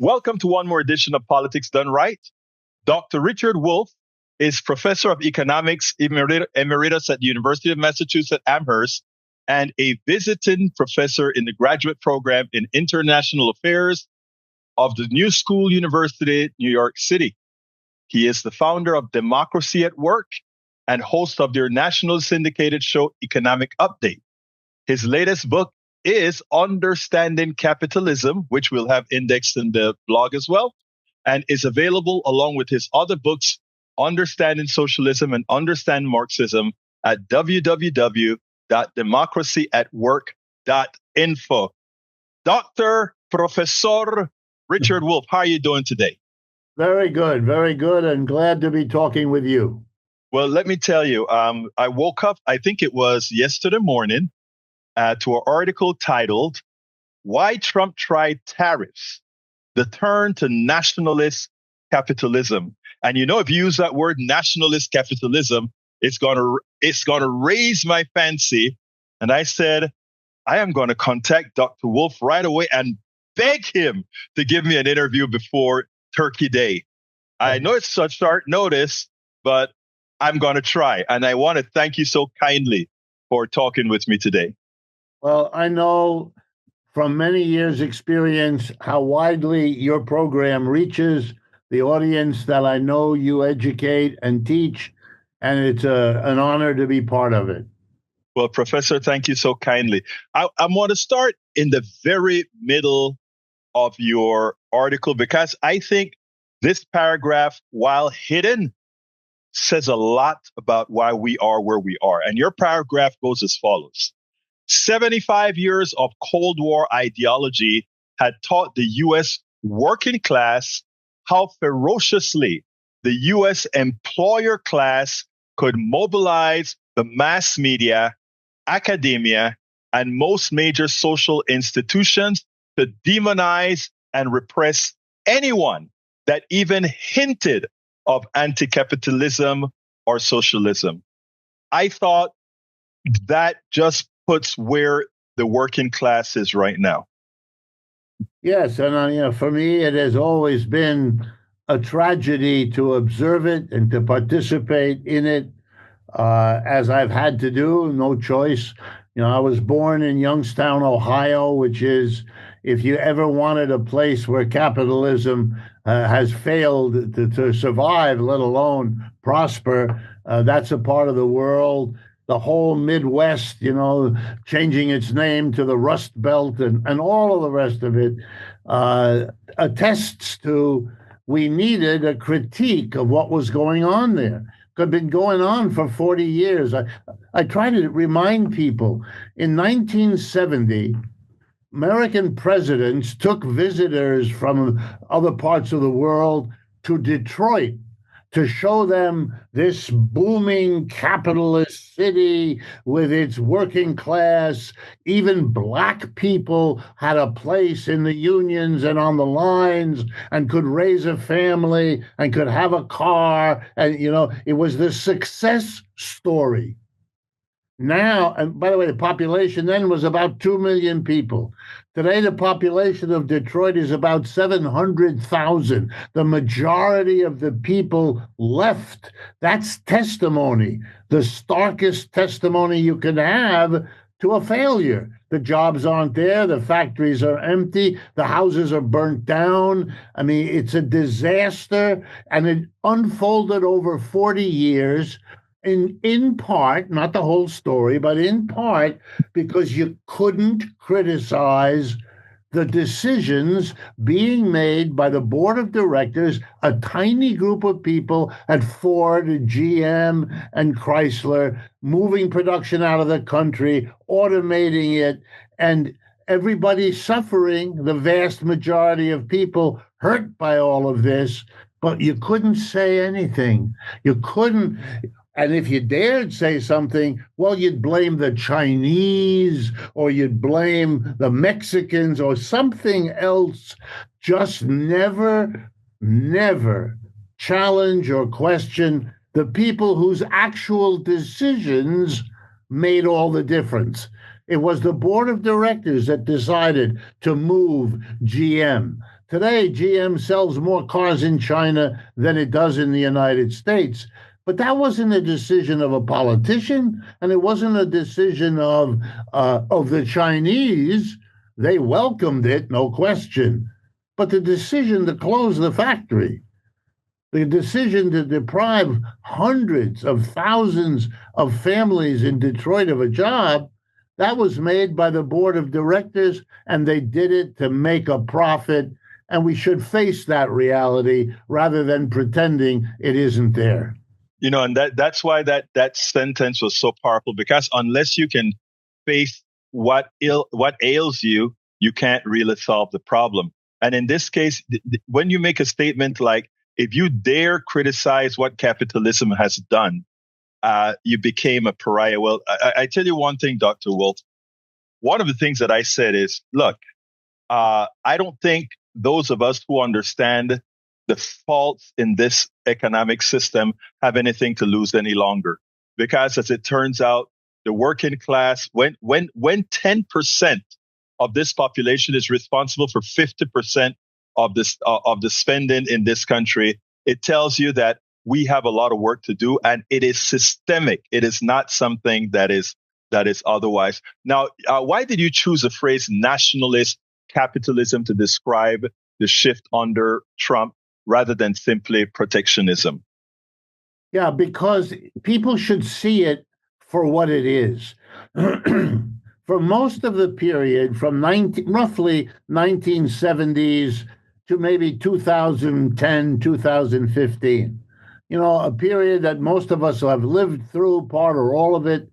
Welcome to one more edition of Politics Done Right. Dr. Richard Wolff is professor of economics emeritus at the University of Massachusetts Amherst and a visiting professor in the graduate program in international affairs of the New School University, New York City. He is the founder of Democracy at Work and host of their national syndicated show, Economic Update. His latest book is Understanding Capitalism, which we'll have indexed in the blog as well, and is available along with his other books, Understanding Socialism and Understand Marxism, at www.democracyatwork.info. Dr. Professor Richard Wolff, how are you doing today? Very good, and glad to be talking with you. Well, let me tell you, I woke up, I think it was yesterday morning, to an article titled, Why Trump Tried Tariffs, the Turn to Nationalist Capitalism. And you know, if you use that word nationalist capitalism, it's gonna raise my fancy. And I said, I am going to contact Dr. Wolff right away and beg him to give me an interview before Turkey Day. I know it's such short notice, but I'm going to try. And I want to thank you so kindly for talking with me today. Well, I know from many years' experience how widely your program reaches the audience that I know you educate and teach, and it's an honor to be part of it. Well, Professor, thank you so kindly. I want to start in the very middle of your article because I think this paragraph, while hidden, says a lot about why we are where we are. And your paragraph goes as follows. 75 years of Cold War ideology had taught the U.S. working class how ferociously the U.S. employer class could mobilize the mass media, academia, and most major social institutions to demonize and repress anyone that even hinted of anti-capitalism or socialism. I thought that just puts where the working class is right now. Yes, and for me, it has always been a tragedy to observe it and to participate in it, as I've had to do, no choice. I was born in Youngstown, Ohio, which is, if you ever wanted a place where capitalism has failed to survive, let alone prosper, that's a part of the world. The whole Midwest, changing its name to the Rust Belt and all of the rest of it, attests to we needed a critique of what was going on there. It had been going on for 40 years. I try to remind people, in 1970, American presidents took visitors from other parts of the world to Detroit to show them this booming capitalist city with its working class. Even black people had a place in the unions and on the lines and could raise a family and could have a car. And, it was the success story. Now, and by the way, the population then was about 2 million people. Today, the population of Detroit is about 700,000. The majority of the people left. That's testimony, the starkest testimony you can have to a failure. The jobs aren't there. The factories are empty. The houses are burnt down. I mean, it's a disaster. And it unfolded over 40 years. In part, not the whole story, but in part because you couldn't criticize the decisions being made by the board of directors, a tiny group of people at Ford, GM, and Chrysler, moving production out of the country, automating it, and everybody suffering, the vast majority of people hurt by all of this, but you couldn't say anything. You couldn't. And if you dared say something, well, you'd blame the Chinese or you'd blame the Mexicans or something else. Just never challenge or question the people whose actual decisions made all the difference. It was the board of directors that decided to move GM, Today, GM sells more cars in China than it does in the United States. But that wasn't a decision of a politician, and it wasn't a decision of the Chinese. They welcomed it, no question. But the decision to close the factory, the decision to deprive hundreds of thousands of families in Detroit of a job, that was made by the board of directors, and they did it to make a profit. And we should face that reality rather than pretending it isn't there. And that's why that sentence was so powerful, because unless you can face what ails you, you can't really solve the problem. And in this case, when you make a statement like, if you dare criticize what capitalism has done, you became a pariah. Well, I tell you one thing, Dr. Wolff. One of the things that I said is, look, I don't think those of us who understand the faults in this economic system have anything to lose any longer. Because as it turns out, the working class, when 10% of this population is responsible for 50% of the spending in this country, it tells you that we have a lot of work to do, and it is systemic. It is not something that is otherwise. Now, why did you choose the phrase nationalist capitalism to describe the shift under Trump rather than simply protectionism? Yeah, because people should see it for what it is. For most of the period from roughly 1970s to maybe 2010, 2015, a period that most of us have lived through, part or all of it,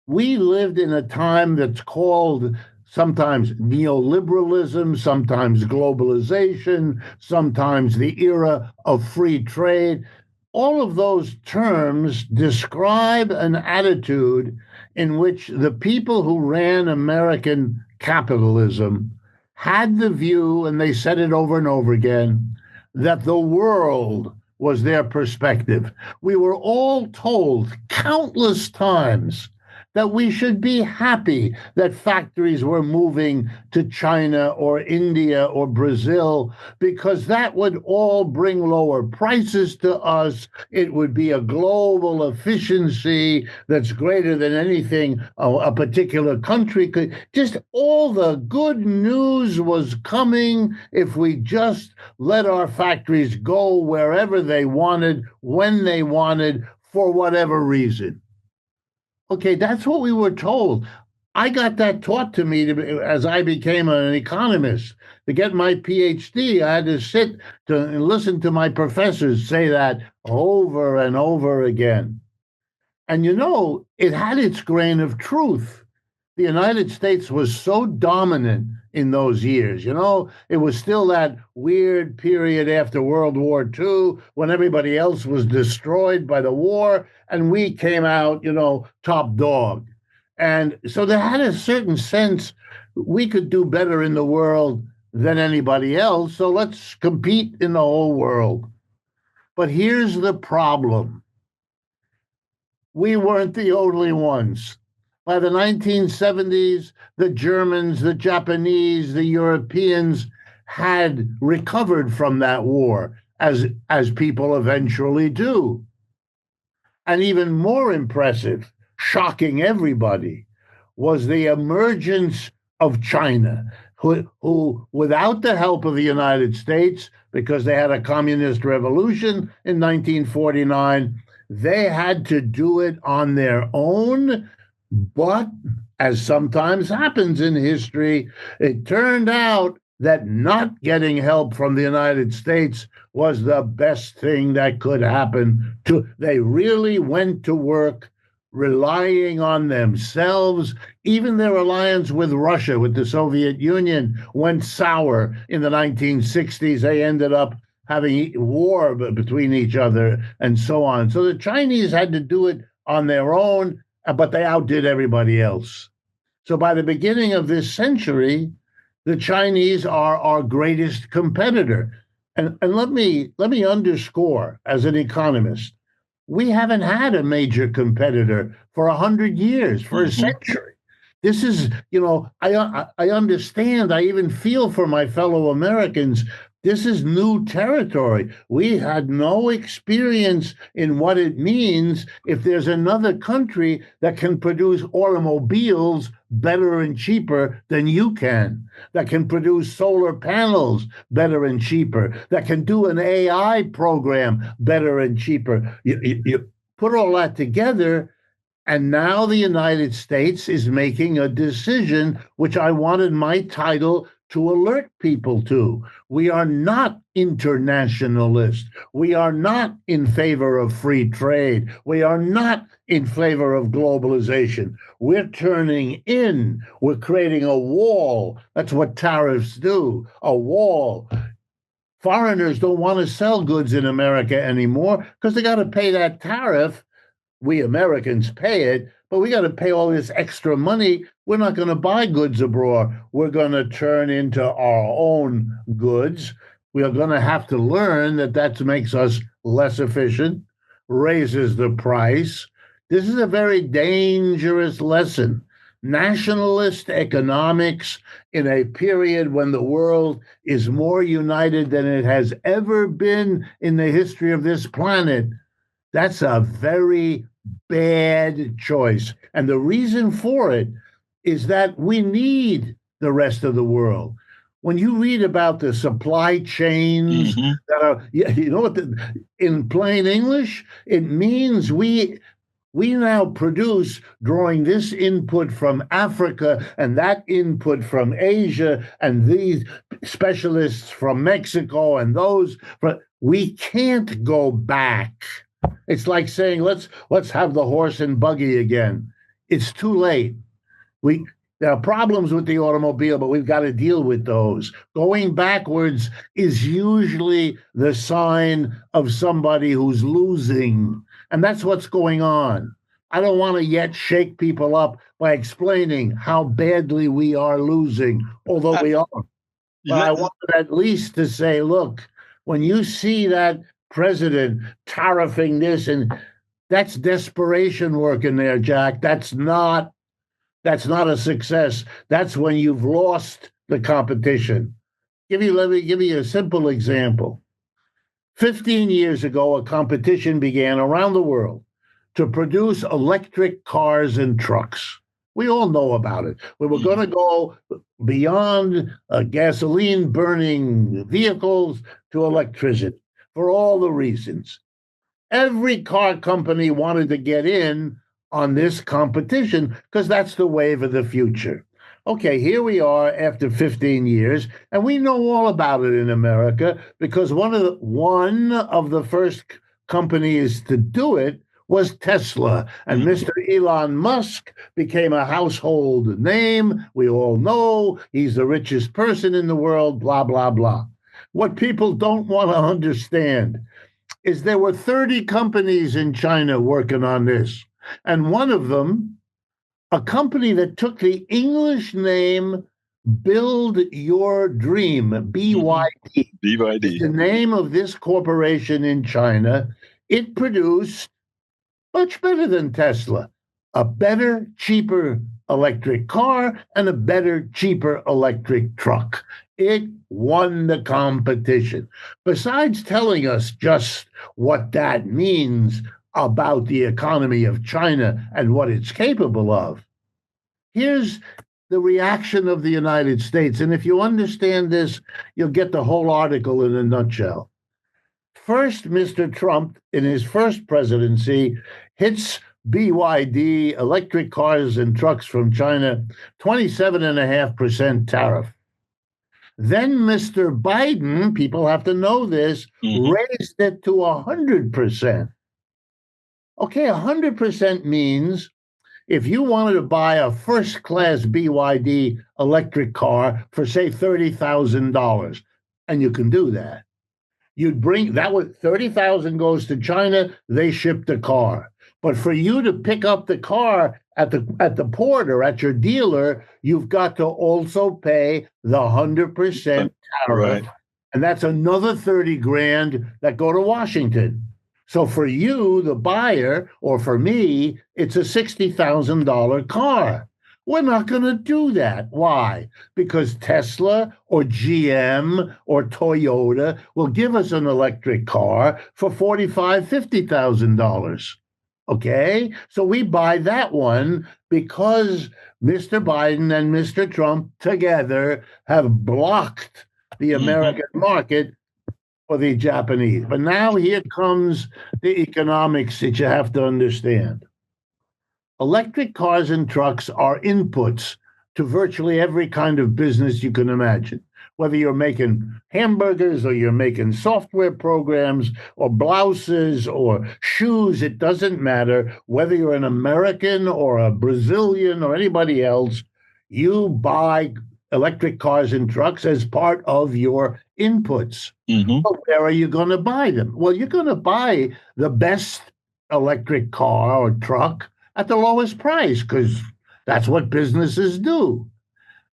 we lived in a time that's called sometimes neoliberalism, sometimes globalization, sometimes the era of free trade. All of those terms describe an attitude in which the people who ran American capitalism had the view, and they said it over and over again, that the world was their perspective. We were all told countless times that we should be happy that factories were moving to China or India or Brazil, because that would all bring lower prices to us. It would be a global efficiency that's greater than anything a particular country could. Just all the good news was coming if we just let our factories go wherever they wanted, when they wanted, for whatever reason. Okay, that's what we were told. I got that taught to me as I became an economist. To get my PhD, I had to sit and listen to my professors say that over and over again. And it had its grain of truth. The United States was so dominant in those years. It was still that weird period after World War II when everybody else was destroyed by the war, and we came out, top dog. And so there had a certain sense we could do better in the world than anybody else, so let's compete in the whole world. But here's the problem. We weren't the only ones. By the 1970s, the Germans, the Japanese, the Europeans had recovered from that war, as people eventually do. And even more impressive, shocking everybody, was the emergence of China, who without the help of the United States, because they had a communist revolution in 1949, they had to do it on their own. But, as sometimes happens in history, it turned out that not getting help from the United States was the best thing that could happen. They really went to work relying on themselves. Even their alliance with Russia, with the Soviet Union, went sour in the 1960s. They ended up having war between each other and so on. So the Chinese had to do it on their own, but they outdid everybody else. So by the beginning of this century, the Chinese are our greatest competitor. And let me underscore, as an economist, we haven't had a major competitor for 100 years, for a century. This is, I understand. I even feel for my fellow Americans. This is new territory. We had no experience in what it means if there's another country that can produce automobiles better and cheaper than you can, that can produce solar panels better and cheaper, that can do an AI program better and cheaper. You put all that together, and now the United States is making a decision, which I wanted my title to alert people to. We are not internationalist. We are not in favor of free trade. We are not in favor of globalization. We're turning in. We're creating a wall. That's what tariffs do, a wall. Foreigners don't want to sell goods in America anymore because they got to pay that tariff. We Americans pay it, but we got to pay all this extra money. We're not going to buy goods abroad. We're going to turn into our own goods. We are going to have to learn that makes us less efficient, raises the price. This is a very dangerous lesson. Nationalist economics in a period when the world is more united than it has ever been in the history of this planet. That's a very bad choice. And the reason for it is that we need the rest of the world. When you read about the supply chains that are, in plain English, it means we now produce, drawing this input from Africa and that input from Asia and these specialists from Mexico and those, but we can't go back. It's like saying, let's have the horse and buggy again. It's too late. There are problems with the automobile, but we've got to deal with those. Going backwards is usually the sign of somebody who's losing. And that's what's going on. I don't want to yet shake people up by explaining how badly we are losing, although we are. But I wanted at least to say, look, when you see that president tariffing this, and that's desperation work in there, Jack. That's not a success. That's when you've lost the competition. Let me give you a simple example. 15 years ago, a competition began around the world to produce electric cars and trucks. We all know about it. We were going to go beyond gasoline-burning vehicles to electricity for all the reasons. Every car company wanted to get in on this competition because that's the wave of the future. Okay, here we are after 15 years, and we know all about it in America because one of the first companies to do it was Tesla. And Mr. Elon Musk became a household name. We all know he's the richest person in the world, blah, blah, blah. What people don't want to understand is there were 30 companies in China working on this. And one of them, a company that took the English name Build Your Dream, BYD. BYD. The name of this corporation in China. It produced much better than Tesla, a better, cheaper electric car and a better, cheaper electric truck. It won the competition. Besides telling us just what that means about the economy of China and what it's capable of, here's the reaction of the United States. And if you understand this, you'll get the whole article in a nutshell. First, Mr. Trump, in his first presidency, hits BYD, electric cars and trucks from China, 27.5% tariff. Then Mr. Biden, people have to know this, raised it to 100%. Okay, 100% means if you wanted to buy a first-class BYD electric car for, say, $30,000, and you can do that, you'd bring that with $30,000 goes to China, they ship the car. But for you to pick up the car at the port or at your dealer, you've got to also pay the 100% tariff. Right. And that's another 30 grand that go to Washington. So for you, the buyer, or for me, it's a $60,000 car. We're not going to do that. Why? Because Tesla or GM or Toyota will give us an electric car for $45,000, $50,000. Okay, so we buy that one because Mr. Biden and Mr. Trump together have blocked the American market for the Japanese. But now here comes the economics that you have to understand. Electric cars and trucks are inputs to virtually every kind of business you can imagine. Whether you're making hamburgers or you're making software programs or blouses or shoes, it doesn't matter. Whether you're an American or a Brazilian or anybody else, you buy electric cars and trucks as part of your inputs. So where are you going to buy them? Well, you're going to buy the best electric car or truck at the lowest price because that's what businesses do,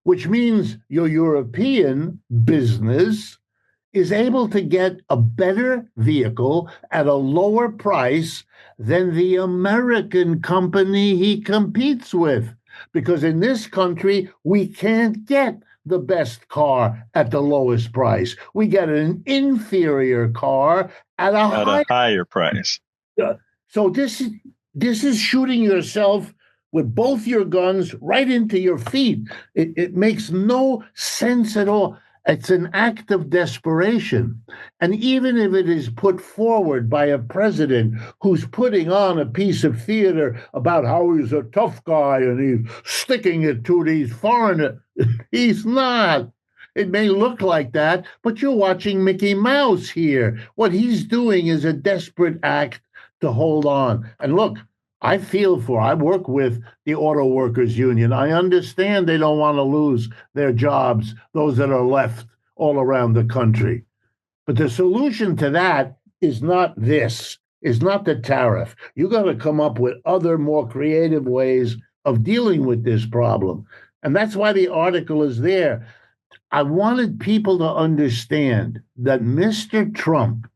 which means your European business is able to get a better vehicle at a lower price than the American company he competes with. Because in this country, we can't get the best car at the lowest price. We get an inferior car at a higher price. So this is shooting yourself with both your guns right into your feet. It makes no sense at all. It's an act of desperation. And even if it is put forward by a president who's putting on a piece of theater about how he's a tough guy and he's sticking it to these foreigners, he's not. It may look like that, but you're watching Mickey Mouse here. What he's doing is a desperate act to hold on. And look, I work with the Auto Workers Union. I understand they don't want to lose their jobs, those that are left all around the country. But the solution to that is not this, is not the tariff. You got to come up with other, more creative ways of dealing with this problem. And that's why the article is there. I wanted people to understand that Mr. Trump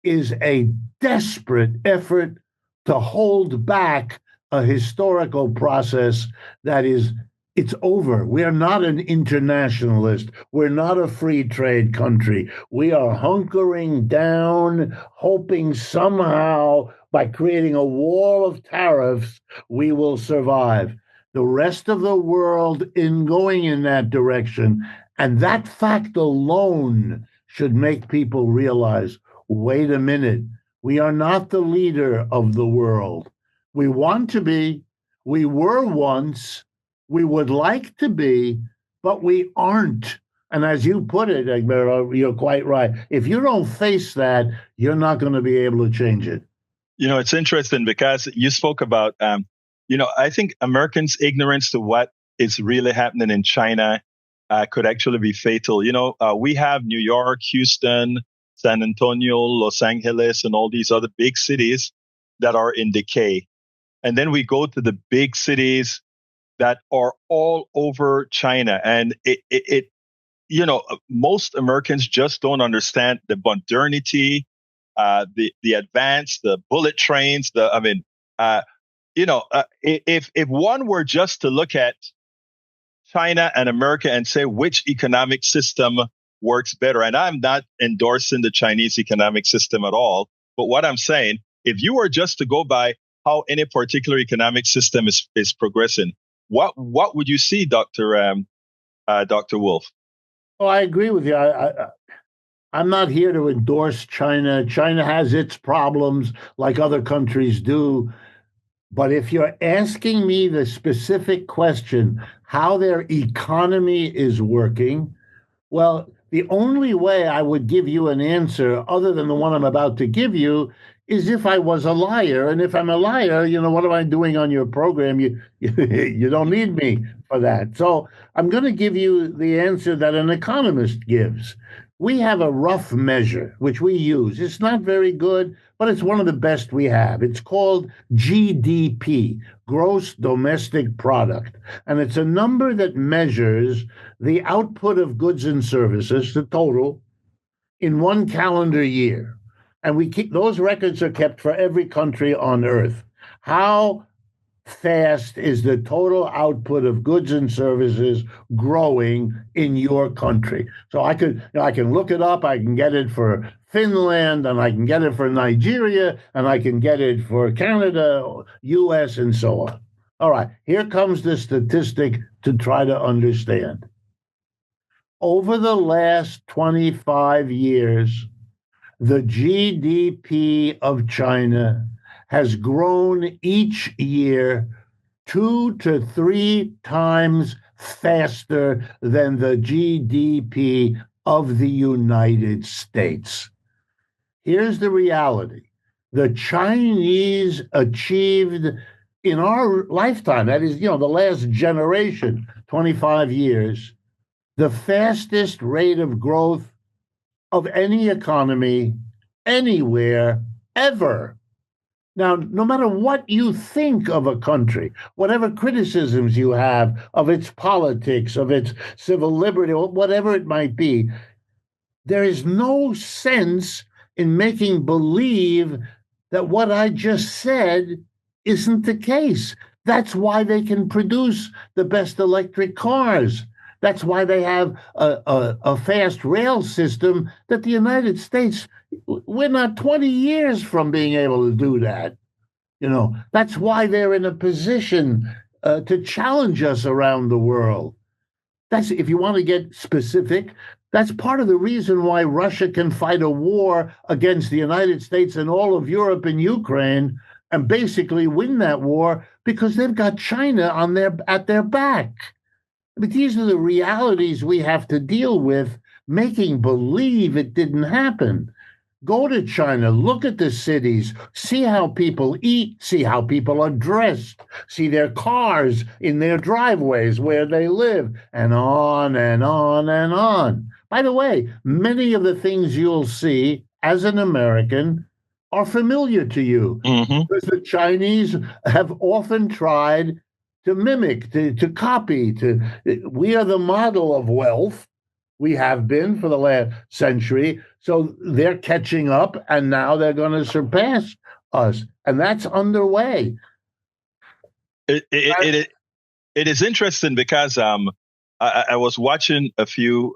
is a desperate effort to hold back a historical process that it's over. We are not an internationalist. We're not a free trade country. We are hunkering down, hoping somehow by creating a wall of tariffs, we will survive. The rest of the world in going in that direction. And that fact alone should make people realize, wait a minute, we are not the leader of the world. We want to be, we were once, we would like to be, but we aren't. And as you put it, Egberto, you're quite right. If you don't face that, you're not going to be able to change it. It's interesting because you spoke about, I think Americans' ignorance to what is really happening in China could actually be fatal. We have New York, Houston, San Antonio, Los Angeles, and all these other big cities that are in decay. And then we go to the big cities that are all over China. And most Americans just don't understand the modernity, the advance, the bullet trains. If one were just to look at China and America and say which economic system works better. And I'm not endorsing the Chinese economic system at all. But what I'm saying, if you were just to go by how any particular economic system is progressing, what would you see, Dr. Wolff? Oh, I agree with you. I'm not here to endorse China. China has its problems like other countries do. But if you're asking me the specific question, how their economy is working, well, the only way I would give you an answer other than the one I'm about to give you is if I was a liar. And if I'm a liar, what am I doing on your program? You don't need me for that. So I'm going to give you the answer that an economist gives. We have a rough measure, which we use. It's not very good, but it's one of the best we have. It's called GDP, Gross Domestic Product. And it's a number that measures the output of goods and services, the total, in one calendar year. And those records are kept for every country on earth. How fast is the total output of goods and services growing in your country? So I can look it up. I can get it for Finland, and I can get it for Nigeria, and I can get it for Canada, U.S., and so on. All right, here comes the statistic to try to understand. Over the last 25 years, the GDP of China has grown each year 2 to 3 times faster than the GDP of the United States. Here's the reality. The Chinese achieved in our lifetime, that is, the last generation, 25 years, the fastest rate of growth of any economy anywhere ever. Now, no matter what you think of a country, whatever criticisms you have of its politics, of its civil liberty, whatever it might be, there is no sense in making believe that what I just said isn't the case. That's why they can produce the best electric cars. That's why they have a fast rail system that the United States, we're not 20 years from being able to do that. That's why they're in a position to challenge us around the world. That's, if you want to get specific, that's part of the reason why Russia can fight a war against the United States and all of Europe and Ukraine and basically win that war, because they've got China at their back. But these are the realities we have to deal with, making believe it didn't happen. Go to China, look at the cities, see how people eat, see how people are dressed, see their cars in their driveways where they live, and on and on and on. By the way, many of the things you'll see as an American are familiar to you, because the Chinese have often tried to mimic, to copy. We are the model of wealth. We have been for the last century. So they're catching up, and now they're going to surpass us. And that's underway. It is interesting because I was watching a few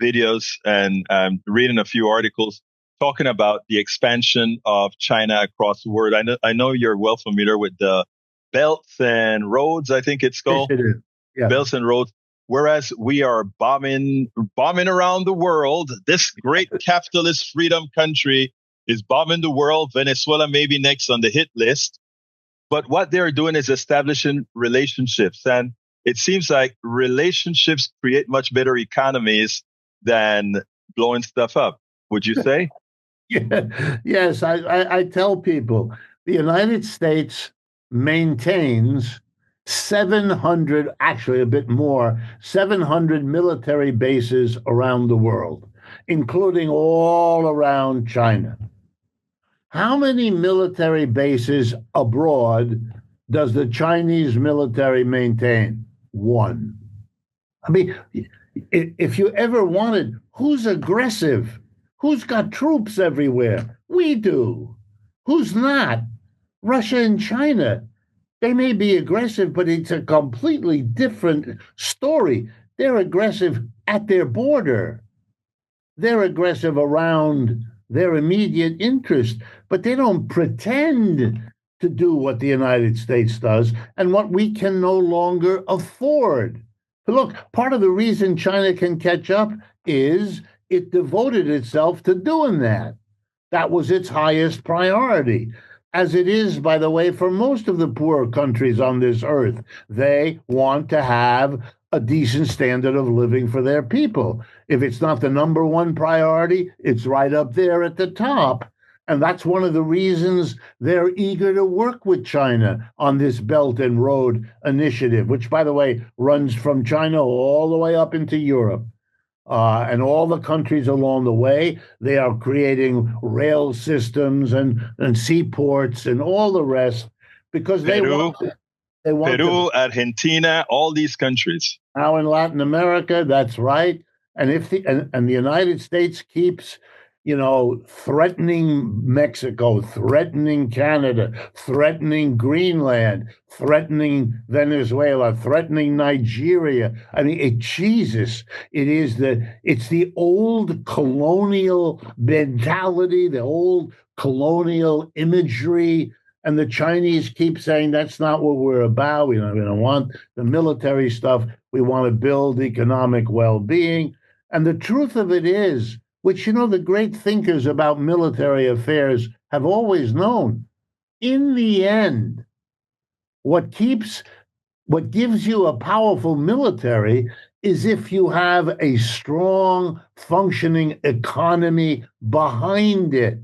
videos and reading a few articles talking about the expansion of China across the world. I know you're well familiar with the Belts and Roads, I think it's called. Yes, it is. Yeah. Belts and Roads. Whereas we are bombing around the world, this great capitalist freedom country is bombing the world. Venezuela may be next on the hit list. But what they're doing is establishing relationships. And it seems like relationships create much better economies than blowing stuff up. Would you say? Yeah. Yes, I tell people the United States maintains 700, actually a bit more, 700 military bases around the world, including all around China. How many military bases abroad does the Chinese military maintain? One. I mean, if you ever wanted, who's aggressive? Who's got troops everywhere? We do. Who's not? Russia and China. They may be aggressive, but it's a completely different story. They're aggressive at their border. They're aggressive around their immediate interest, but they don't pretend to do what the United States does and what we can no longer afford. Look, part of the reason China can catch up is it devoted itself to doing that. That was its highest priority. As it is, by the way, for most of the poor countries on this earth. They want to have a decent standard of living for their people. If it's not the number one priority, it's right up there at the top. And that's one of the reasons they're eager to work with China on this Belt and Road Initiative, which, by the way, runs from China all the way up into Europe. And all the countries along the way, they are creating rail systems and seaports and all the rest, because they want Peru, Argentina, all these countries. Now in Latin America, that's right. And if the United States keeps threatening Mexico, threatening Canada, threatening Greenland, threatening Venezuela, threatening Nigeria. I mean, Jesus, it's the old colonial mentality, the old colonial imagery. And the Chinese keep saying that's not what we're about. We don't want the military stuff. We want to build economic well-being. And the truth of it is, which, the great thinkers about military affairs have always known, in the end, what gives you a powerful military is if you have a strong, functioning economy behind it,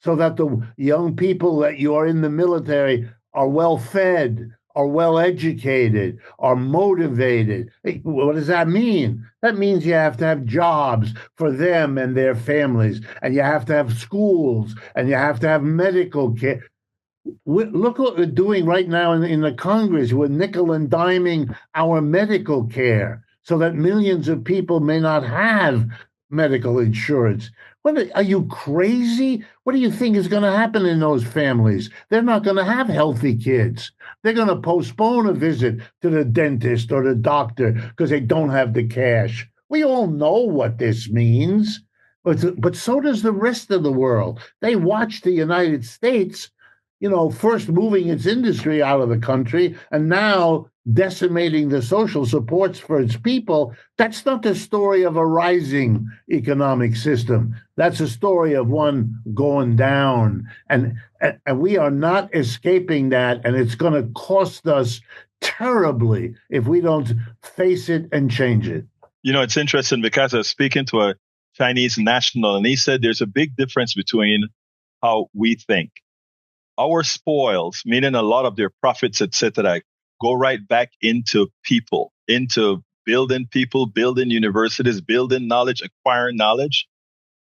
so that the young people that you are in the military are well fed, are well educated, are motivated. What does that mean? That means you have to have jobs for them and their families, and you have to have schools, and you have to have medical care. Look what we're doing right now in the Congress. We're nickel and diming our medical care so that millions of people may not have medical insurance. Are you crazy? What do you think is going to happen in those families? They're not going to have healthy kids. They're going to postpone a visit to the dentist or the doctor because they don't have the cash. We all know what this means, but so does the rest of the world. They watch the United States, first moving its industry out of the country and now decimating the social supports for its people. That's not the story of a rising economic system. That's a story of one going down. And we are not escaping that. And it's going to cost us terribly if we don't face it and change it. It's interesting because I was speaking to a Chinese national, and he said there's a big difference between how we think. Our spoils, meaning a lot of their profits, etc., go right back into people, into building people, building universities, building knowledge, acquiring knowledge.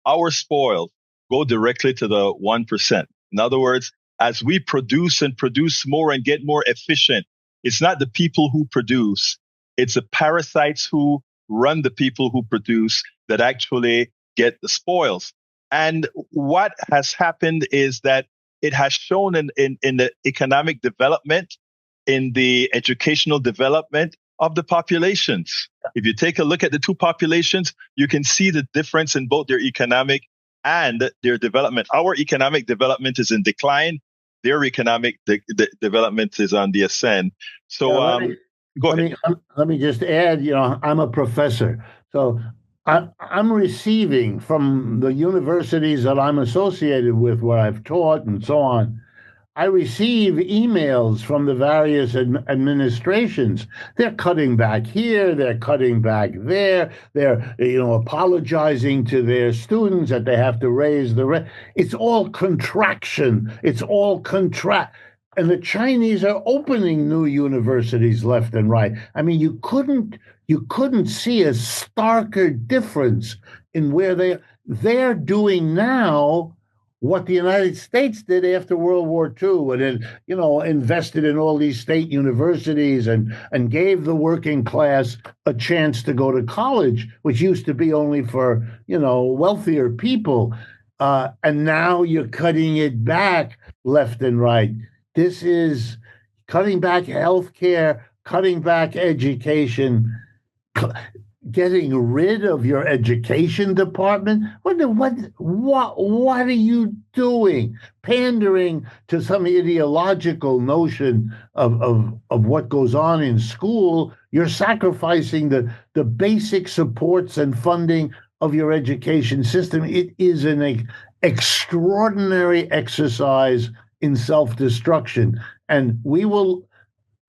Our spoils go directly to the 1%. In other words, as we produce and produce more and get more efficient, it's not the people who produce, it's the parasites who run the people who produce that actually get the spoils. And what has happened is that it has shown in the economic development, in the educational development of the populations. If you take a look at the two populations, you can see the difference in both their economic and their development. Our economic development is in decline. Their economic development is on the ascent. So go ahead. Let me just add, I'm a professor. So I'm receiving from the universities that I'm associated with, where I've taught and so on, I receive emails from the various administrations. They're cutting back here, they're cutting back there, they're apologizing to their students that they have to raise the rent. It's all contraction. It's all and the Chinese are opening new universities left and right. I mean, you couldn't see a starker difference in where they're doing now what the United States did after World War II, and it, invested in all these state universities and gave the working class a chance to go to college, which used to be only for wealthier people, and now you're cutting it back left and right. This is cutting back healthcare, cutting back education, getting rid of your education department. What are you doing? Pandering to some ideological notion of what goes on in school. You're sacrificing the basic supports and funding of your education system. It is an extraordinary exercise in self-destruction. And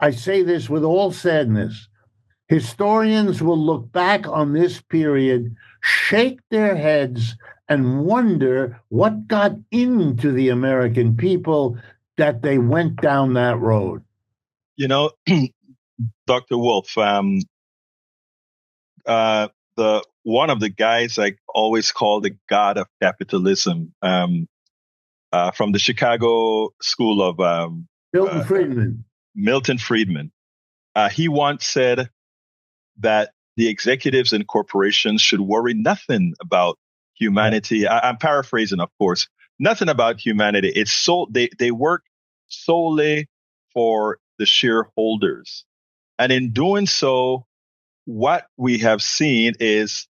I say this with all sadness, historians will look back on this period, shake their heads, and wonder what got into the American people that they went down that road. Dr. Wolff, one of the guys I always call the god of capitalism, from the Chicago School of Milton Friedman. He once said that the executives and corporations should worry nothing about humanity. I'm paraphrasing, of course. Nothing about humanity. It's they work solely for the shareholders. And in doing so, what we have seen is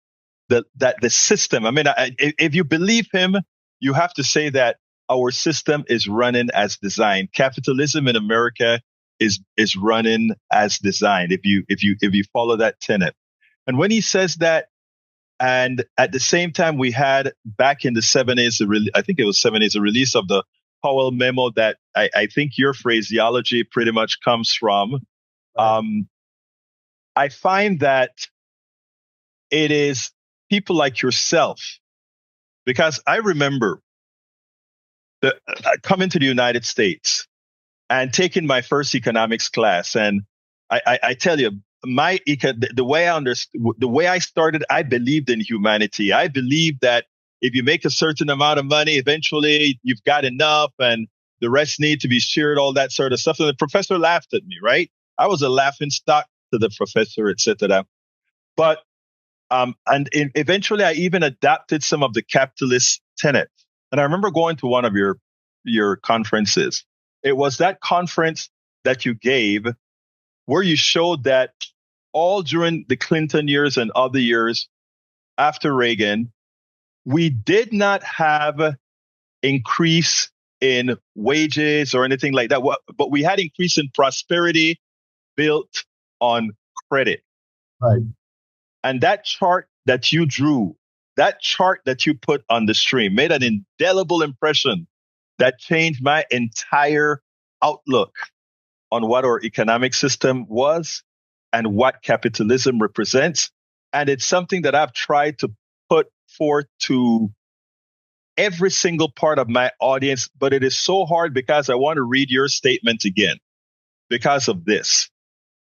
that the system, I mean, if you believe him, you have to say that our system is running as designed. Capitalism in America is running as designed. If you follow that tenet. And when he says that, and at the same time, we had back in the 70s, I think it was 70s, the release of the Powell memo that I think your phraseology pretty much comes from. I find that it is people like yourself, because I remember coming to the United States and taking my first economics class. And I tell you, the way I understood, the way I started, I believed in humanity. I believed that if you make a certain amount of money, eventually you've got enough and the rest need to be shared, all that sort of stuff. And the professor laughed at me, right? I was a laughing stock to the professor, etc. But eventually I even adapted some of the capitalist tenets. And I remember going to one of your conferences. It was that conference that you gave where you showed that all during the Clinton years and other years after Reagan, we did not have increase in wages or anything like that, but we had increase in prosperity built on credit. Right. And that chart that you drew, that chart that you put on the stream made an indelible impression that changed my entire outlook on what our economic system was and what capitalism represents. And it's something that I've tried to put forth to every single part of my audience, but it is so hard because I want to read your statement again because of this.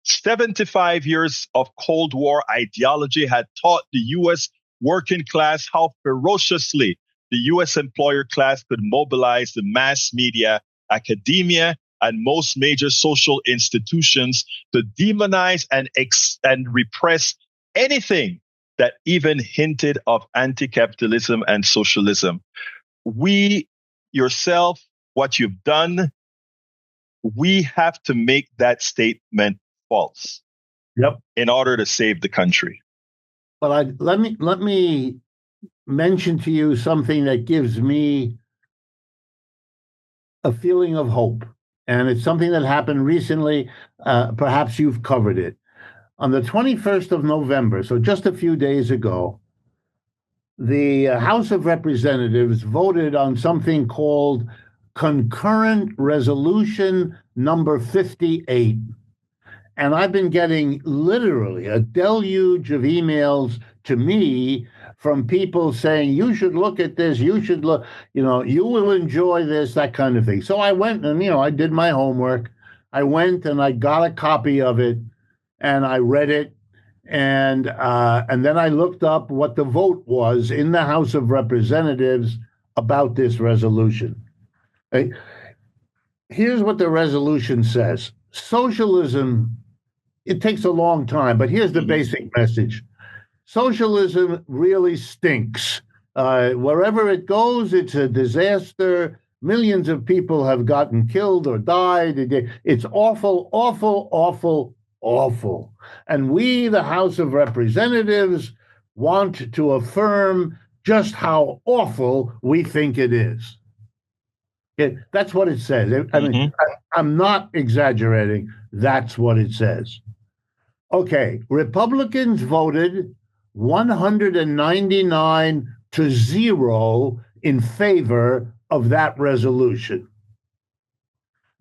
75 years of Cold War ideology had taught the U.S. working class how ferociously the U.S. employer class could mobilize the mass media, academia, and most major social institutions to demonize and repress anything that even hinted of anti-capitalism and socialism. Yourself, what you've done, we have to make that statement false. Yep. In order to save the country. Well, let me mention to you something that gives me a feeling of hope. And it's something that happened recently. Perhaps you've covered it. On the 21st of November, so just a few days ago, the House of Representatives voted on something called Concurrent Resolution number 58. And I've been getting literally a deluge of emails to me from people saying, you should look at this, you should look, you will enjoy this, that kind of thing. So I went and, I did my homework. I went and I got a copy of it and I read it. And then I looked up what the vote was in the House of Representatives about this resolution. Okay? Here's what the resolution says. Socialism, it takes a long time, but here's the basic message. Socialism really stinks. Wherever it goes, it's a disaster. Millions of people have gotten killed or died. It's awful, awful, awful, awful. And we, the House of Representatives, want to affirm just how awful we think it is. That's what it says. I mean, I'm not exaggerating. That's what it says. Okay, Republicans voted 199-0 in favor of that resolution.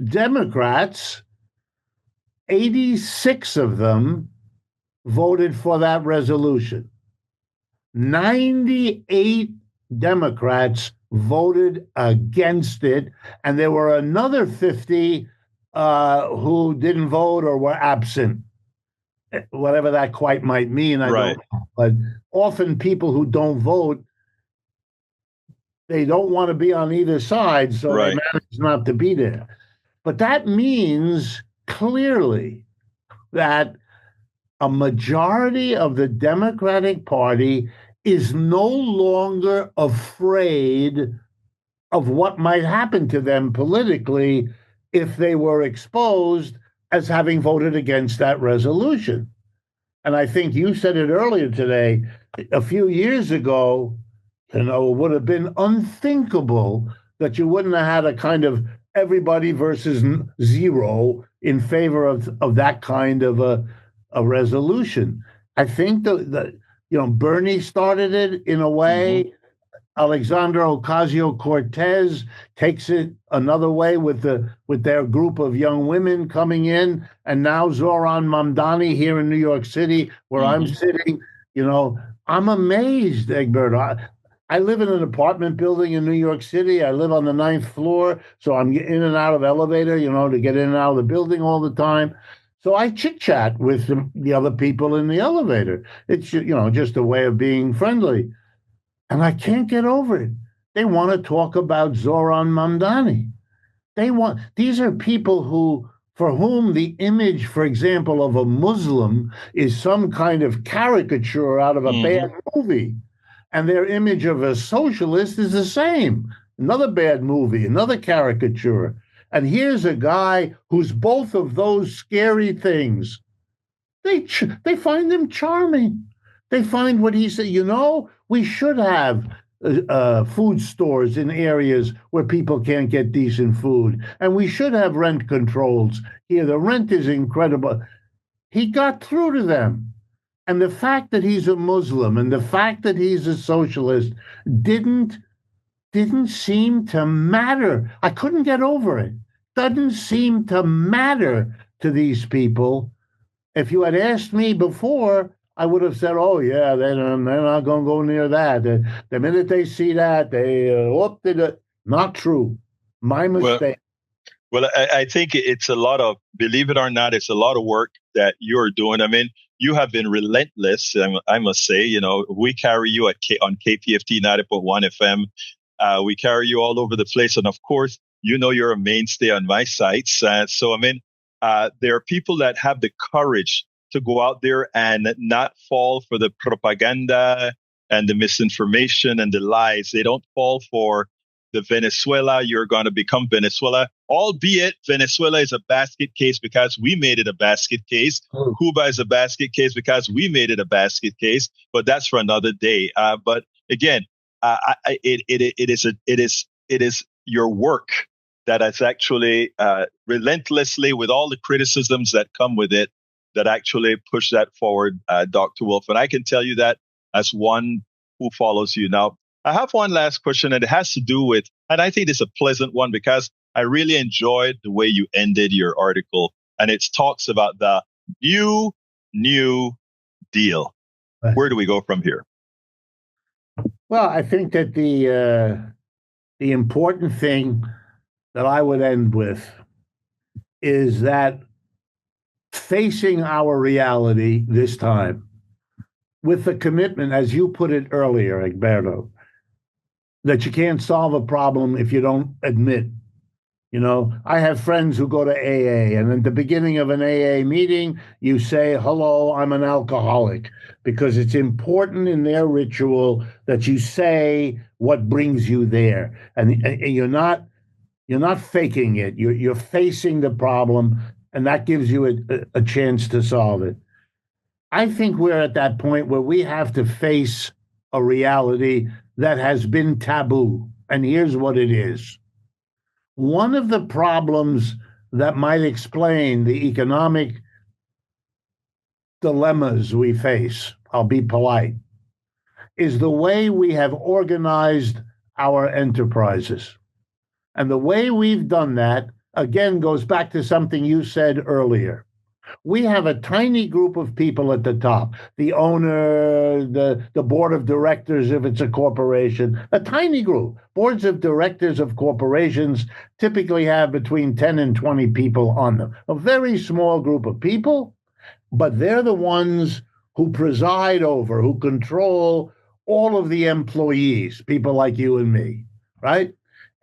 Democrats, 86 of them voted for that resolution. 98 Democrats voted against it, and there were another 50 who didn't vote or were absent. Whatever that quite might mean, I don't know. But often people who don't vote, they don't want to be on either side, so they manage not to be there. But that means clearly that a majority of the Democratic Party is no longer afraid of what might happen to them politically if they were exposed as having voted against that resolution. And I think you said it earlier today, a few years ago, it would have been unthinkable that you wouldn't have had a kind of everybody versus zero in favor of that kind of a resolution. I think that Bernie started it in a way. Mm-hmm. Alexandra Ocasio-Cortez takes it another way with their group of young women coming in, and now Zoran Mamdani here in New York City, where I'm sitting. I'm amazed, Egberto. I live in an apartment building in New York City. I live on the 9th floor, so I'm in and out of elevator, to get in and out of the building all the time. So I chit-chat with the other people in the elevator. It's, just a way of being friendly. And I can't get over it. They want to talk about Zoran Mamdani. These are people for whom the image, for example, of a Muslim is some kind of caricature out of a bad movie. And their image of a socialist is the same. Another bad movie, another caricature. And here's a guy who's both of those scary things. They find him charming. They find what he said, we should have food stores in areas where people can't get decent food. And we should have rent controls. Here, the rent is incredible. He got through to them. And the fact that he's a Muslim and the fact that he's a socialist didn't seem to matter. I couldn't get over it. Doesn't seem to matter to these people. If you had asked me before, I would have said, oh, yeah, they're not going to go near that. The minute they see that, not true. My mistake. Well, I think it's a lot of, believe it or not, it's a lot of work that you're doing. I mean, you have been relentless, I must say. We carry you on KPFT 90.1 FM. We carry you all over the place. And of course, you're a mainstay on my sites. So, I mean, there are people that have the courage to go out there and not fall for the propaganda and the misinformation and the lies. They don't fall for the Venezuela, you're going to become Venezuela, albeit Venezuela is a basket case because we made it a basket case. Cuba is a basket case because we made it a basket case, but that's for another day. But again, it is your work that has actually relentlessly, with all the criticisms that come with it, that actually push that forward, Dr. Wolff. And I can tell you that as one who follows you. Now, I have one last question, and it has to do with, and I think it's a pleasant one because I really enjoyed the way you ended your article. And it talks about the new deal. Where do we go from here? Well, I think that the important thing that I would end with is that facing our reality this time with the commitment, as you put it earlier, Egberto, that you can't solve a problem if you don't admit. I have friends who go to AA, and at the beginning of an AA meeting, you say, hello, I'm an alcoholic, because it's important in their ritual that you say what brings you there. And you're not faking it. You're facing the problem, and that gives you a chance to solve it. I think we're at that point where we have to face a reality that has been taboo. And here's what it is. One of the problems that might explain the economic dilemmas we face, I'll be polite, is the way we have organized our enterprises. And the way we've done that, again, goes back to something you said earlier. We have a tiny group of people at the top, the owner, the board of directors, if it's a corporation, a tiny group. Boards of directors of corporations typically have between 10 and 20 people on them, a very small group of people, but they're the ones who preside over, who control all of the employees, people like you and me, right?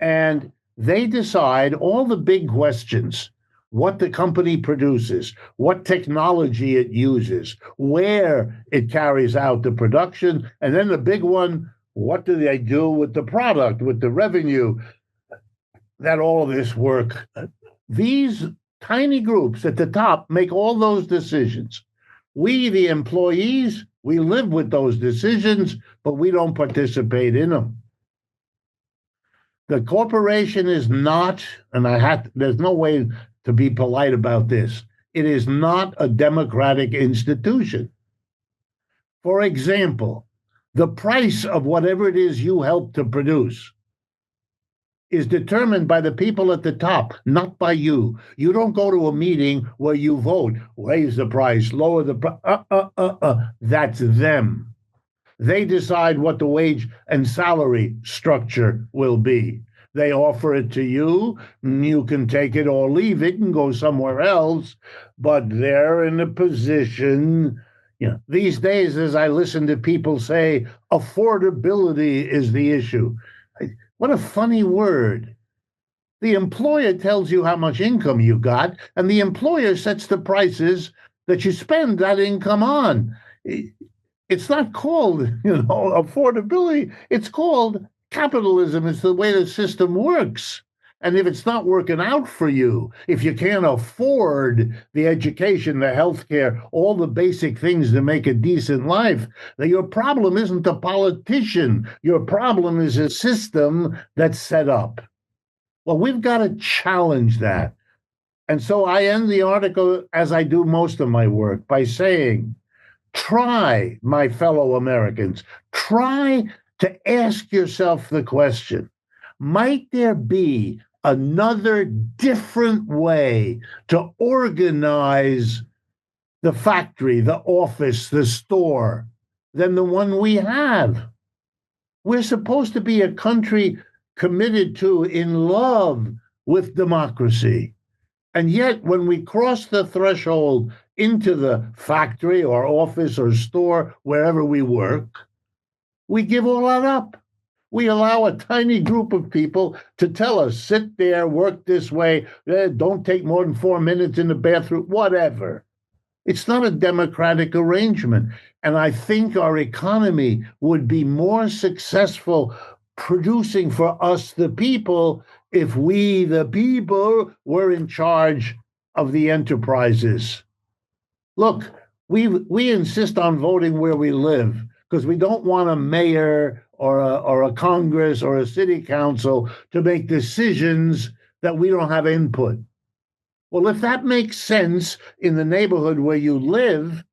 And they decide all the big questions. what the company produces, what technology it uses, where it carries out the production, and then the big one, what do they do with the product, with the revenue, that all of this work. These tiny groups at the top make all those decisions. We, the employees, we live with those decisions, but we don't participate in them. The corporation is not, and there's no way to be polite about this, it is not a democratic institution. For example, the price of whatever it is you help to produce is determined by the people at the top, not by you. You don't go to a meeting where you vote, raise the price, lower the price. That's them. They decide what the wage and salary structure will be. They offer it to you. You can take it or leave it and go somewhere else, but they're in a position. These days, as I listen to people say, affordability is the issue. What a funny word. The employer tells you how much income you got, and the employer sets the prices that you spend that income on. It's not called, affordability. It's called capitalism. It's the way the system works. And if it's not working out for you, if you can't afford the education, the healthcare, all the basic things to make a decent life, then your problem isn't the politician. Your problem is a system that's set up. Well, we've got to challenge that. And so I end the article, as I do most of my work, by saying, try, my fellow Americans, try to ask yourself the question, might there be another different way to organize the factory, the office, the store than the one we have? We're supposed to be a country committed to, in love with democracy. And yet, when we cross the threshold into the factory or office or store, wherever we work, we give all that up. We allow a tiny group of people to tell us, sit there, work this way, don't take more than 4 minutes in the bathroom, whatever. It's not a democratic arrangement. And I think our economy would be more successful producing for us, the people, if we, the people, were in charge of the enterprises. Look, we insist on voting where we live because we don't want a mayor or a Congress or a city council to make decisions that we don't have input. Well, if that makes sense in the neighborhood where you live,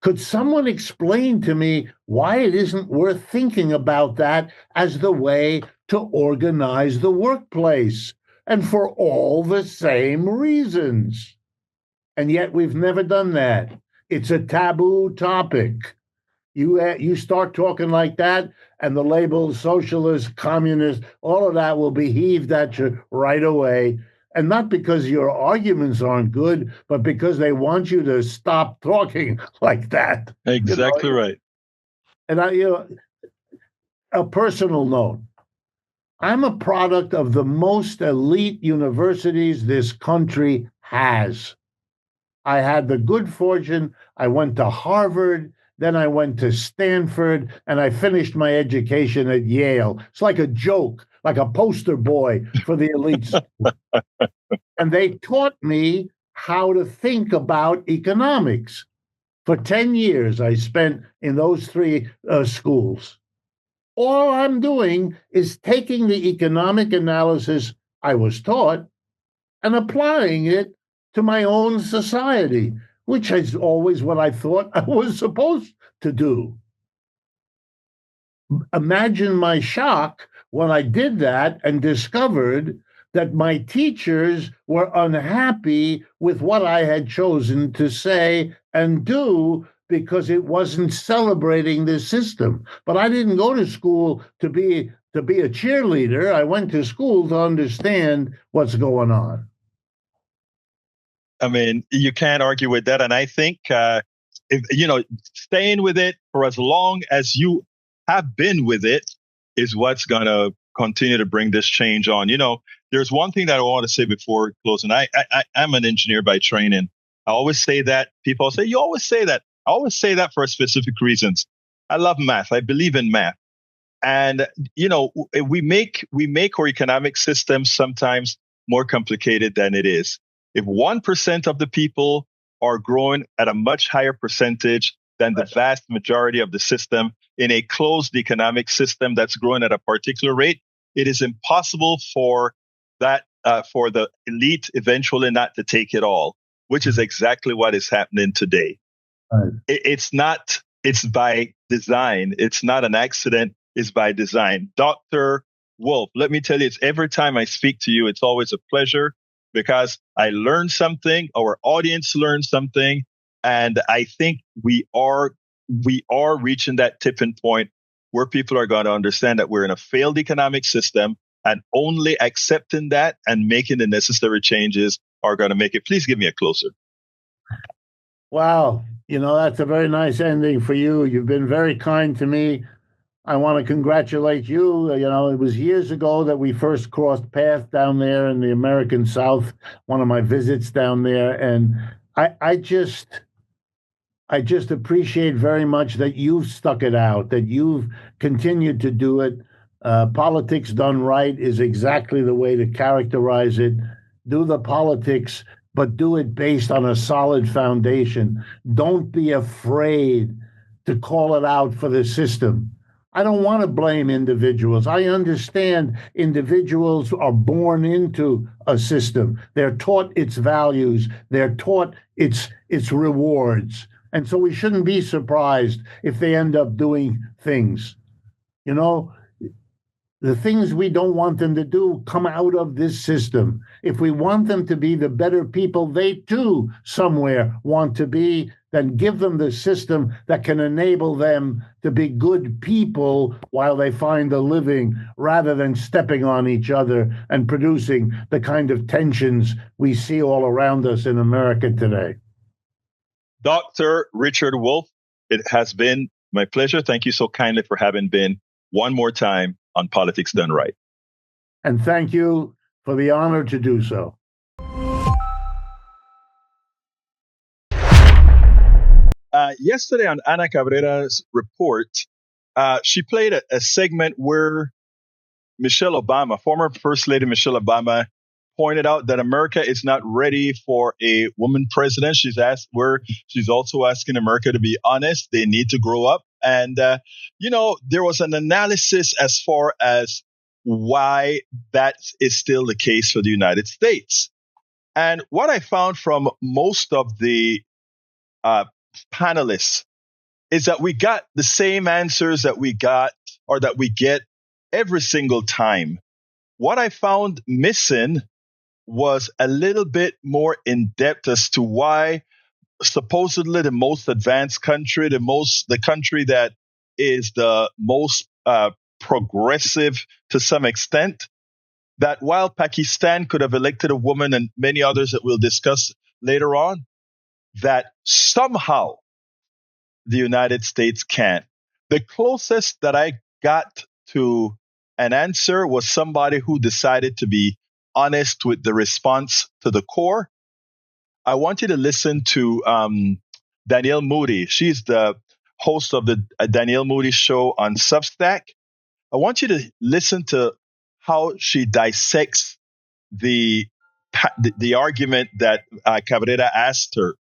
could someone explain to me why it isn't worth thinking about that as the way to organize the workplace, and for all the same reasons? And yet we've never done that. It's a taboo topic. You start talking like that, and the labels socialist, communist, all of that will be heaved at you right away. And not because your arguments aren't good, but because they want you to stop talking like that. Exactly right. And a personal note, I'm a product of the most elite universities this country has. I had the good fortune. I went to Harvard, then I went to Stanford, and I finished my education at Yale. It's like a joke, like a poster boy for the elites. And they taught me how to think about economics. For 10 years, I spent in those three schools. All I'm doing is taking the economic analysis I was taught and applying it to my own society, which is always what I thought I was supposed to do. Imagine my shock when I did that and discovered that my teachers were unhappy with what I had chosen to say and do because it wasn't celebrating this system. But I didn't go to school to be a cheerleader. I went to school to understand what's going on. I mean, you can't argue with that. And I think, staying with it for as long as you have been with it is what's going to continue to bring this change on. there's one thing that I want to say before closing. I'm an engineer by training. I always say that. People say, you always say that. I always say that for specific reasons. I love math. I believe in math. And, we make our economic system sometimes more complicated than it is. If 1% of the people are growing at a much higher percentage than the vast majority of the system in a closed economic system that's growing at a particular rate, it is impossible for for the elite eventually not to take it all, which is exactly what is happening today. Right. It's by design. It's not an accident. It's by design. Dr. Wolff, let me tell you, it's every time I speak to you, it's always a pleasure because I learn something, our audience learns something, and I think we are reaching that tipping point where people are going to understand that we're in a failed economic system, and only accepting that and making the necessary changes are going to make it. Please give me a closer. Wow. That's a very nice ending for you. You've been very kind to me. I want to congratulate you. It was years ago that we first crossed paths down there in the American South, one of my visits down there. And I just appreciate very much that you've stuck it out, that you've continued to do it. Politics done right is exactly the way to characterize it. Do the politics, but do it based on a solid foundation. Don't be afraid to call it out for the system. I don't want to blame individuals. I understand individuals are born into a system. They're taught its values. They're taught its rewards. And so we shouldn't be surprised if they end up doing things. The things we don't want them to do come out of this system. If we want them to be the better people they too somewhere want to be, then give them the system that can enable them to be good people while they find a living, rather than stepping on each other and producing the kind of tensions we see all around us in America today. Dr. Richard Wolff, it has been my pleasure. Thank you so kindly for having been one more time on Politics Done Right. And thank you for the honor to do so. Yesterday on Ana Cabrera's report, she played a segment where Michelle Obama, former First Lady Michelle Obama, pointed out that America is not ready for a woman president. She's also asking America to be honest. They need to grow up. And, there was an analysis as far as why that is still the case for the United States. And what I found from most of the panelists is that we got the same answers that we got or that we get every single time. What I found missing was a little bit more in depth as to why supposedly the most advanced country, the country that is the most progressive to some extent, that while Pakistan could have elected a woman and many others that we'll discuss later on, that somehow the United States can't. The closest that I got to an answer was somebody who decided to be honest with the response to the core. I want you to listen to Danielle Moodie. She's the host of the Danielle Moodie show on Substack. I want you to listen to how she dissects the argument that Cabrera asked her.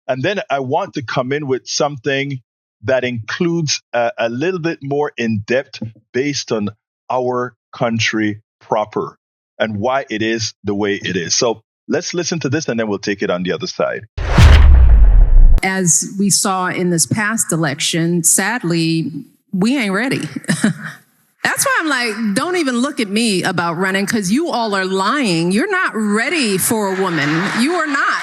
And then I want to come in with something that includes a little bit more in depth based on our country proper and why it is the way it is. So let's listen to this and then we'll take it on the other side. As we saw in this past election, sadly, we ain't ready. That's why I'm like, don't even look at me about running, because you all are lying. You're not ready for a woman. You are not.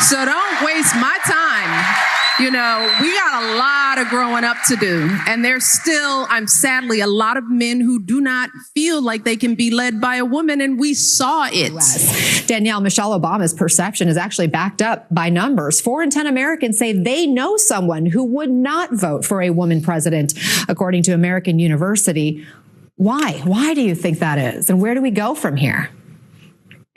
So don't waste my time. We got a lot of growing up to do. And there's still, sadly, a lot of men who do not feel like they can be led by a woman, and we saw it. Danielle, Michelle Obama's perception is actually backed up by numbers. 4 in 10 Americans say they know someone who would not vote for a woman president, according to American University. Why? Why do you think that is? And where do we go from here?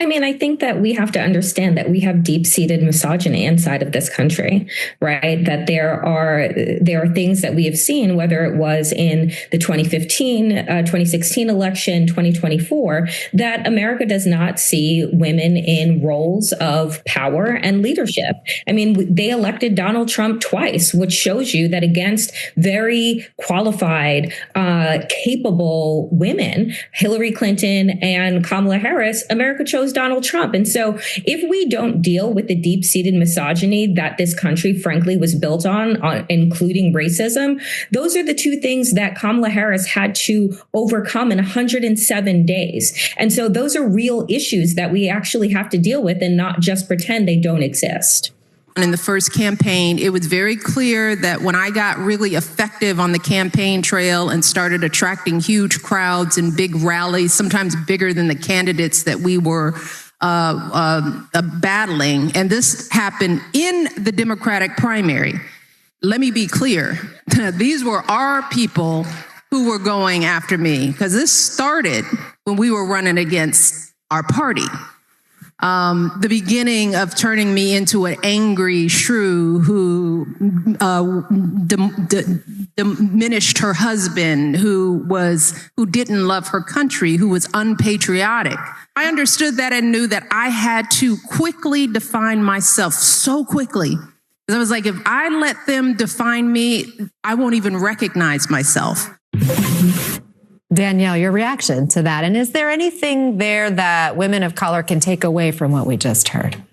I mean, I think that we have to understand that we have deep-seated misogyny inside of this country, right? That there are things that we have seen, whether it was in the 2016 election, 2024, that America does not see women in roles of power and leadership. I mean, they elected Donald Trump twice, which shows you that against very qualified, capable women, Hillary Clinton and Kamala Harris, America chose Donald Trump. And so if we don't deal with the deep-seated misogyny that this country, frankly, was built on, including racism, those are the two things that Kamala Harris had to overcome in 107 days. And so those are real issues that we actually have to deal with and not just pretend they don't exist. In the first campaign, it was very clear that when I got really effective on the campaign trail and started attracting huge crowds and big rallies, sometimes bigger than the candidates that we were battling, and this happened in the Democratic primary. Let me be clear. These were our people who were going after me, because this started when we were running against our party. The beginning of turning me into an angry shrew who diminished her husband, who didn't love her country, who was unpatriotic. I understood that and knew that I had to quickly define myself so quickly. Because I was like, if I let them define me, I won't even recognize myself. Danielle, your reaction to that. And is there anything there that women of color can take away from what we just heard?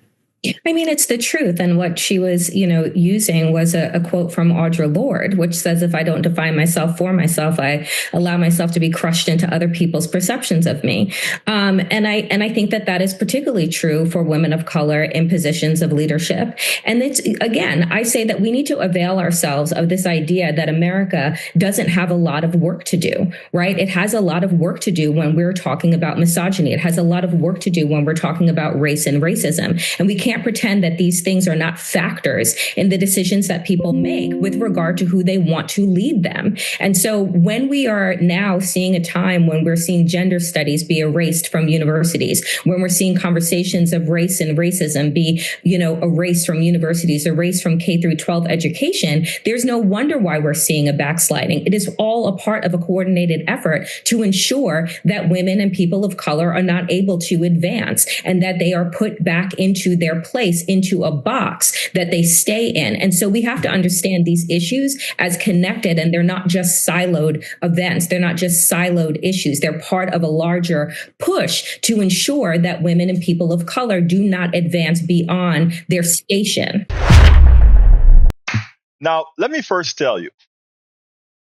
I mean, it's the truth. And what she was, using was a quote from Audre Lorde, which says, if I don't define myself for myself, I allow myself to be crushed into other people's perceptions of me. And I think that is particularly true for women of color in positions of leadership. And it's, again, I say that we need to avail ourselves of this idea that America doesn't have a lot of work to do, right? It has a lot of work to do when we're talking about misogyny. It has a lot of work to do when we're talking about race and racism. And we can't pretend that these things are not factors in the decisions that people make with regard to who they want to lead them. And so when we are now seeing a time when we're seeing gender studies be erased from universities, when we're seeing conversations of race and racism be, erased from universities, erased from K through 12 education, there's no wonder why we're seeing a backsliding. It is all a part of a coordinated effort to ensure that women and people of color are not able to advance and that they are put back into their place, into a box that they stay in. And so we have to understand these issues as connected, and they're not just siloed events. They're not just siloed issues. They're part of a larger push to ensure that women and people of color do not advance beyond their station. Now, let me first tell you,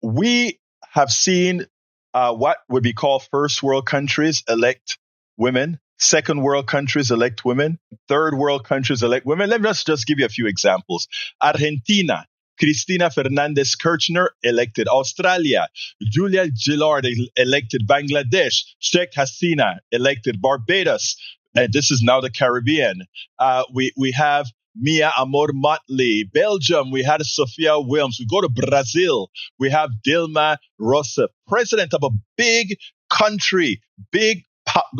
we have seen what would be called first world countries elect women. Second world countries elect women. Third world countries elect women. Let me just give you a few examples. Argentina, Cristina Fernandez Kirchner elected. Australia, Julia Gillard elected. Bangladesh, Sheikh Hasina elected. Barbados, and this is now the Caribbean. We have Mia Amor Motley. Belgium, we had Sophia Wilms. We go to Brazil, we have Dilma Rousseff, president of a big country, big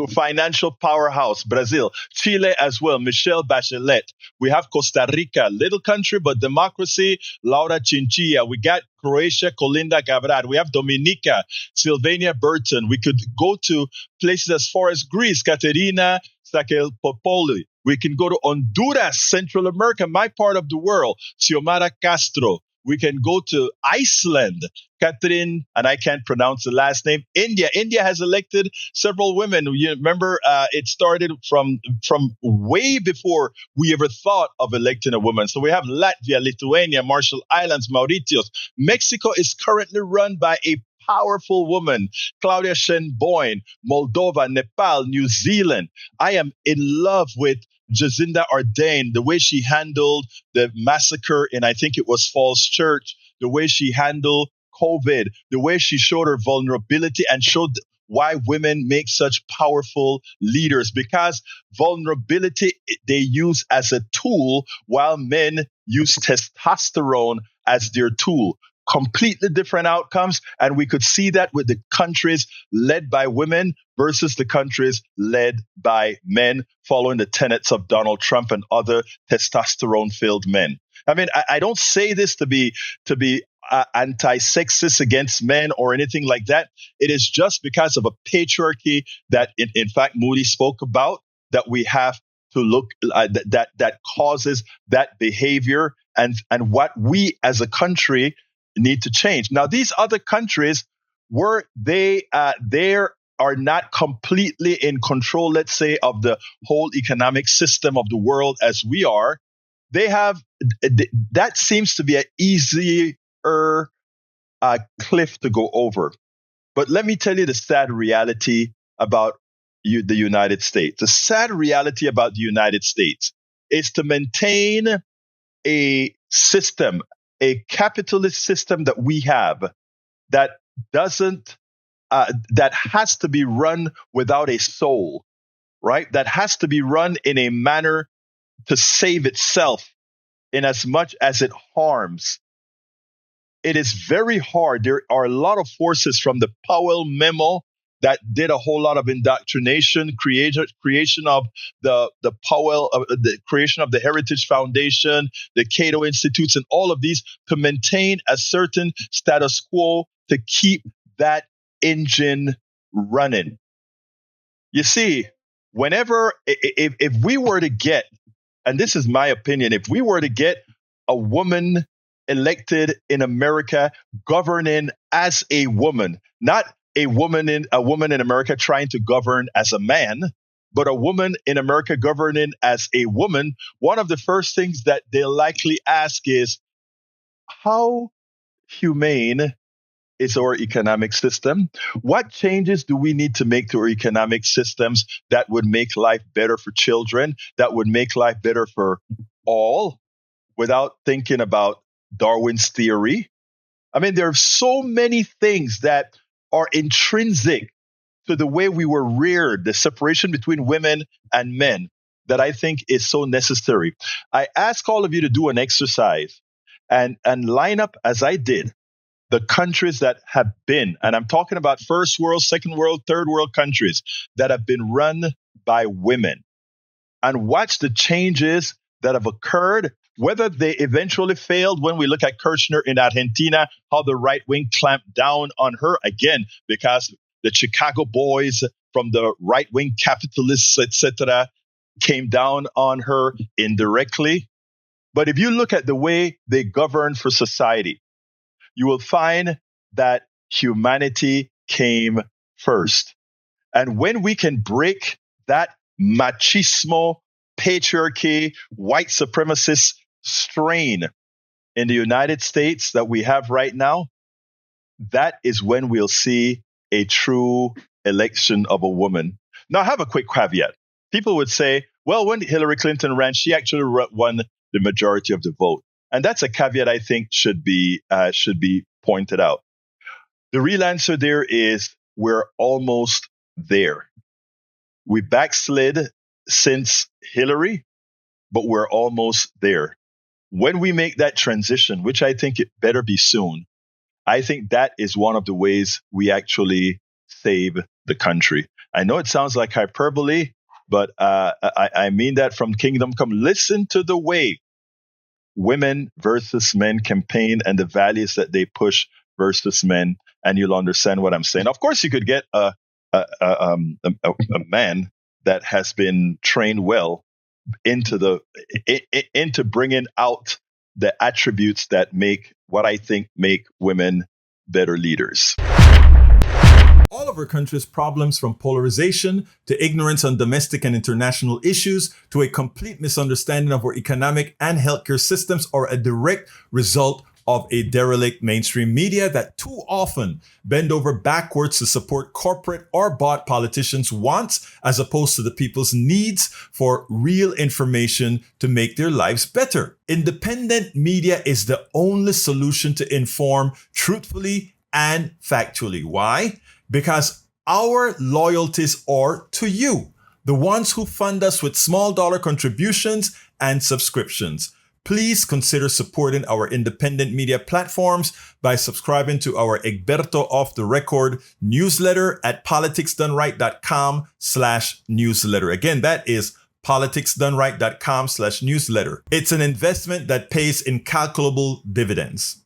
financial powerhouse, Brazil. Chile as well, Michelle Bachelet. We have Costa Rica, little country, but democracy, Laura Chinchilla. We got Croatia, Colinda Gabbard. We have Dominica, Sylvania Burton. We could go to places as far as Greece, Katerina Sakelpopouli. We can go to Honduras, Central America, my part of the world, Xiomara Castro. We can go to Iceland, Catherine, and I can't pronounce the last name. India has elected several women. You remember, it started from way before we ever thought of electing a woman. So we have Latvia, Lithuania, Marshall Islands, Mauritius. Mexico is currently run by a powerful woman, Claudia Sheinbaum. Moldova, Nepal, New Zealand. I am in love with Jacinda Ardern, the way she handled the massacre in, I think it was Falls Church, the way she handled COVID, the way she showed her vulnerability and showed why women make such powerful leaders, because vulnerability they use as a tool while men use testosterone as their tool. completely different outcomes. And we could see that with the countries led by women versus the countries led by men, following the tenets of Donald Trump and other testosterone-filled men. I mean, I don't say this to be anti-sexist against men or anything like that. It is just because of a patriarchy that, in fact, Moodie spoke about, that we have to look that causes that behavior, and what we as a country need to change. Now, these other countries, they are not completely in control, let's say, of the whole economic system of the world as we are. They have, that seems to be an easier cliff to go over. But let me tell you the sad reality about the United States. The sad reality about the United States is to maintain a system, a capitalist system that we have, that doesn't, that has to be run without a soul, right? That has to be run in a manner to save itself in as much as it harms. It is very hard. There are a lot of forces from the Powell memo that did a whole lot of indoctrination, creation of the Powell, the creation of the Heritage Foundation, the Cato Institutes, and all of these to maintain a certain status quo to keep that engine running. You see, whenever, if we were to get, and this is my opinion, if we were to get a woman elected in America governing as a woman, not a woman in America trying to govern as a man, but a woman in America governing as a woman, one of the first things that they'll likely ask is, how humane is our economic system? What changes do we need to make to our economic systems that would make life better for children, that would make life better for all, without thinking about Darwin's theory? I mean, there are so many things that are intrinsic to the way we were reared, the separation between women and men, that I think is so necessary. I ask all of you to do an exercise and line up, as I did, the countries that have been, and I'm talking about first world, second world, third world countries that have been run by women, and watch the changes that have occurred, whether they eventually failed. When we look at Kirchner in Argentina, how the right wing clamped down on her, again, because the Chicago boys from the right wing capitalists, etc., came down on her indirectly. But if you look at the way they govern for society, you will find that humanity came first. And when we can break that machismo, patriarchy, white supremacist strain in the United States that we have right now, that is when we'll see a true election of a woman. Now, I have a quick caveat. People would say, well, when Hillary Clinton ran, she actually won the majority of the vote. And that's a caveat I think should be pointed out. The real answer there is we're almost there. We backslid since Hillary, but we're almost there. When we make that transition, which I think it better be soon, I think that is one of the ways we actually save the country. I know it sounds like hyperbole, but I mean that from Kingdom Come. Listen to the way women versus men campaign and the values that they push versus men, and you'll understand what I'm saying. Of course, you could get a man that has been trained well into bringing out the attributes that make women better leaders. All of our country's problems, from polarization to ignorance on domestic and international issues to a complete misunderstanding of our economic and healthcare systems, are a direct result of a derelict mainstream media that too often bend over backwards to support corporate or bought politicians' wants as opposed to the people's needs for real information to make their lives better. Independent media is the only solution to inform truthfully and factually. Why? Because our loyalties are to you, the ones who fund us with small dollar contributions and subscriptions. please consider supporting our independent media platforms by subscribing to our Egberto Off the Record newsletter at politicsdoneright.com/newsletter. Again, that is politicsdoneright.com/newsletter. It's an investment that pays incalculable dividends.